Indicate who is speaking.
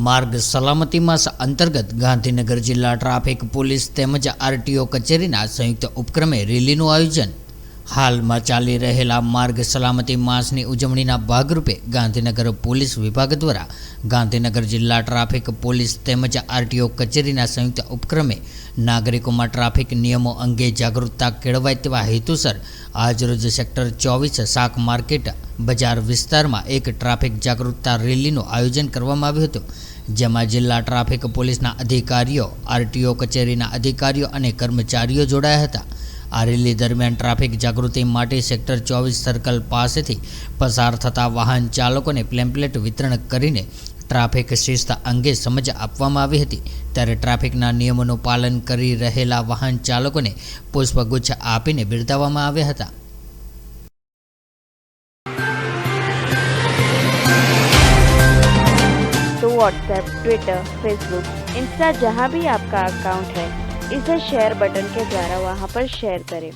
Speaker 1: માર્ગ સલામતી માસ અંતર્ગત ગાંધીનગર જિલ્લા ટ્રાફિક પોલીસ તેમજ આરટીઓ કચેરીના સંયુક્ત ઉપક્રમે રેલીનું આયોજન. હાલમાં ચાલી રહેલા માર્ગ સલામતી માસની ઉજવણીના ભાગરૂપે ગાંધીનગર પોલીસ વિભાગ દ્વારા ગાંધીનગર જિલ્લા ટ્રાફિક પોલીસ તેમજ આરટીઓ કચેરીના સંયુક્ત ઉપક્રમે નાગરિકોમાં ટ્રાફિક નિયમો અંગે જાગૃતતા કેળવાય તેવા હેતુસર આજરોજ સેક્ટર 24 શાક માર્કેટ બજાર વિસ્તારમાં એક ટ્રાફિક જાગૃતતા રેલીનું આયોજન કરવામાં આવ્યું હતું, જેમાં જિલ્લા ટ્રાફિક પોલીસના અધિકારીઓ, આરટીઓ કચેરીના અધિકારીઓ અને કર્મચારીઓ જોડાયા હતા. આ રેલી દરમિયાન ટ્રાફિક જાગૃતિ માટે સેક્ટર 24 સર્કલ પાસેથી પસાર થતા વાહન ચાલકોને પ્લેમ્પલેટ વિતરણ કરીને ટ્રાફિક શિસ્ત અંગે સમજ આપવામાં આવી હતી. ત્યારે ટ્રાફિકના નિયમોનું પાલન કરી રહેલા વાહન ચાલકોને પુષ્પગુચ્છ આપીને બિરદાવવામાં આવ્યા હતા.
Speaker 2: तो व्हाट्सएप, ट्विटर, फेसबुक, इंस्टा जहाँ भी आपका अकाउंट है, इसे शेयर बटन के द्वारा वहाँ पर शेयर करें